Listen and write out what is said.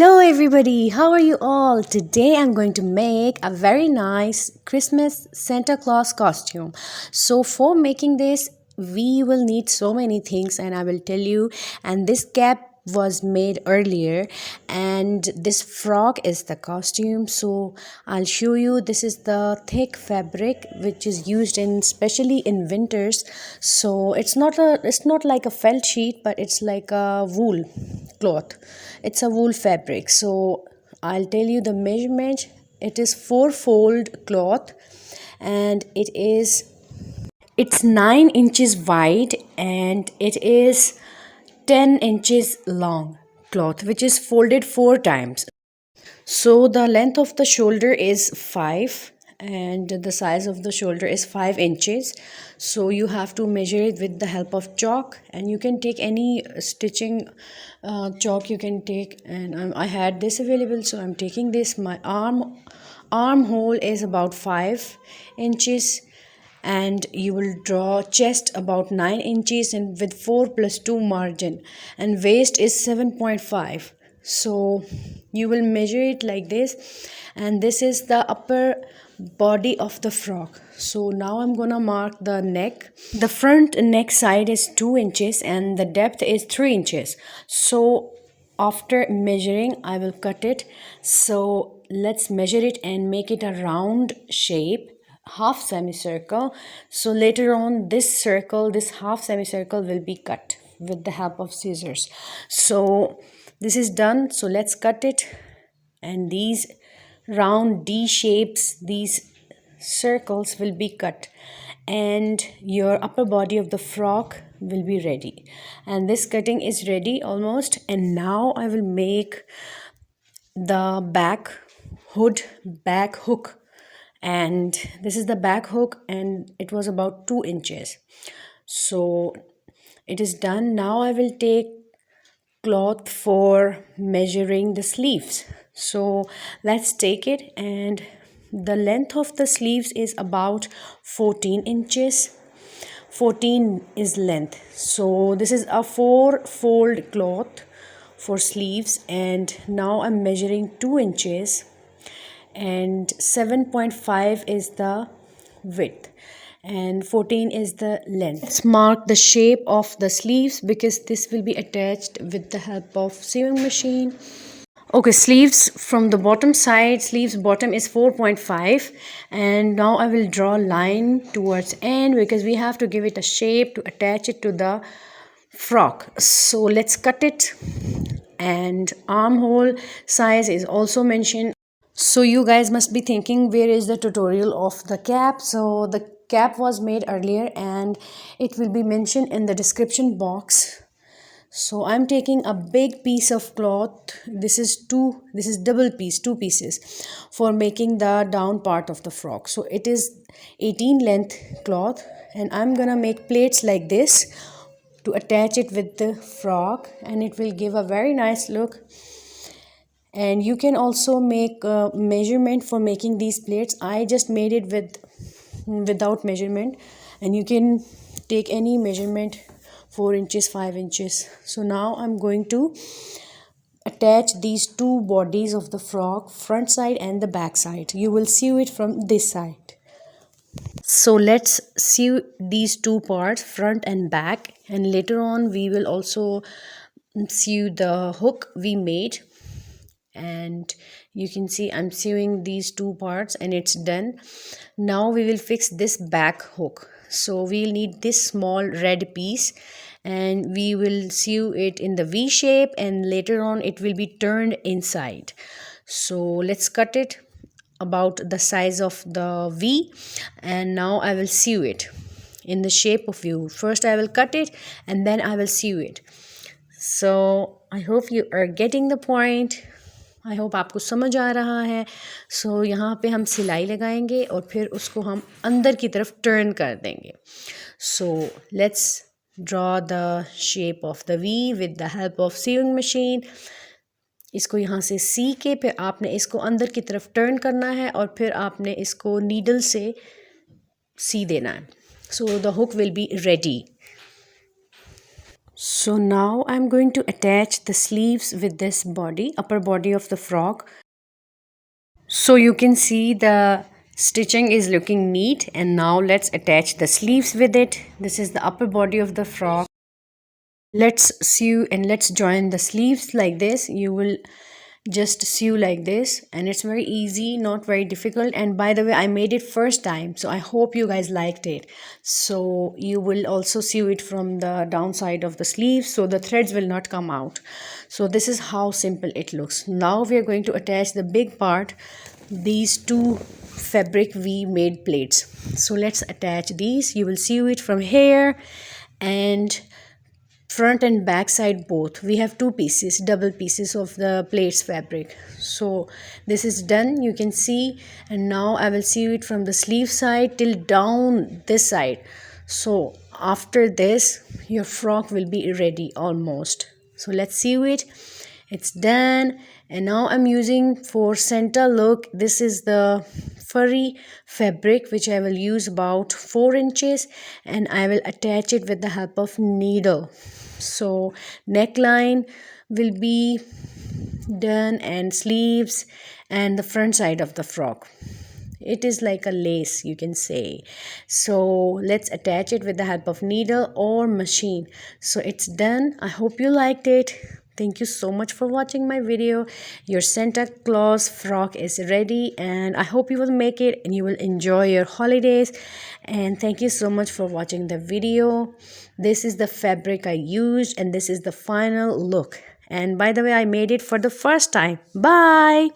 Hello, everybody. How are you all? Today I'm going to make a very nice Christmas Santa Claus costume. So, for making this, we will need so many things, and I will tell you. And this cap was made earlier, and this frog is the costume. So, I'll show you. This is the thick fabric which is used in especially in winters. So, it's not like a felt sheet, but it's like a wool cloth. It's a wool fabric. So I'll tell you the measurement. It is four-fold cloth, and it's 9 inches wide, and it is 10 inches long cloth, which is folded 4 times. So the length of the shoulder is 5, and the size of the shoulder is 5 inches. So you have to measure it with the help of chalk, and you can take any stitching chalk you can take. And I had this available, so I'm taking this. My armhole is about 5 inches, and you will draw chest about 9 inches and with 4 plus 2 margin, and waist is 7.5. So you will measure it like this, and this is the upper body of the frock. So now I'm gonna mark the neck. The front neck side is 2 inches and the depth is 3 inches. So after measuring, I will cut it. So let's measure it and make it a round shape, half semicircle. So later on, this half semicircle will be cut with the help of scissors. So this is done. So let's cut it, and these round D shapes, these circles will be cut, and your upper body of the frock will be ready. And this cutting is ready almost. And now I will make the back hook, and this is the back hook, and it was about 2 inches. So it is done. Now I will take cloth for measuring the sleeves. So let's take it, and the length of the sleeves is about 14 inches. 14 is length. So this is a 4-fold cloth for sleeves, and now I'm measuring 2 inches, and 7.5 is the width, and 14 is the length. Let's mark the shape of the sleeves, because this will be attached with the help of sewing machine. Okay, sleeves from the bottom side, sleeves bottom is 4.5, and now I will draw a line towards end, because we have to give it a shape to attach it to the frock. So let's cut it, and armhole size is also mentioned. So you guys must be thinking, where is the tutorial of the cap? So the cap was made earlier, and it will be mentioned in the description box. So I'm taking a big piece of cloth. This is double piece, 2 pieces, for making the down part of the frock. So it is 18 length cloth, and I'm gonna make plates like this to attach it with the frock, and it will give a very nice look. And you can also make a measurement for making these plates. I just made it without measurement, and you can take any measurement, 4 inches, 5 inches. So now I'm going to attach these two bodies of the frock, front side and the back side. You will sew it from this side. So let's sew these two parts, front and back, and later on we will also sew the hook we made. And you can see I'm sewing these two parts, and it's done. Now we will fix this back hook. So we'll need this small red piece, and we will sew it in the V shape, and later on it will be turned inside. So let's cut it about the size of the V, and now I will sew it in the shape of U. First I will cut it, and then I will sew it. So I hope you are getting the point. I hope आपको समझ आ रहा है. सो यहाँ पे हम सिलाई लगाएंगे, और फिर उसको हम अंदर की तरफ टर्न कर देंगे. So let's draw the shape of the V with the help of sewing machine. इसको यहाँ से सी के फिर आपने इसको अंदर की तरफ टर्न करना है, और फिर आपने इसको नीडल से सी देना है. So the hook will be ready. So now I'm going to attach the sleeves with this body, upper body of the frock. So you can see the stitching is looking neat, and now let's attach the sleeves with it. This is the upper body of the frock. Let's sew and let's join the sleeves like this. You will just sew like this, and it's very easy, not very difficult. And by the way, I made it first time, so I hope you guys liked it. So you will also sew it from the downside of the sleeve, so the threads will not come out. So this is how simple it looks. Now we are going to attach the big part, these two fabric we made plates. So let's attach these. You will sew it from here, and front and back side both. We have two pieces, double pieces of the plates fabric. So this is done, you can see. And now I will sew it from the sleeve side till down this side. So after this your frock will be ready almost. So let's sew it. It's done. And now I'm using for center look, this is the furry fabric which I will use about 4 inches, and I will attach it with the help of needle. So neckline will be done, and sleeves, and the front side of the frock, it is like a lace, you can say. So let's attach it with the help of needle or machine. So it's done. I hope you liked it. Thank you so much for watching my video. Your Santa Claus frock is ready, and I hope you will make it and you will enjoy your holidays. And thank you so much for watching the video. This is the fabric I used, and this is the final look. And by the way, I made it for the first time. Bye.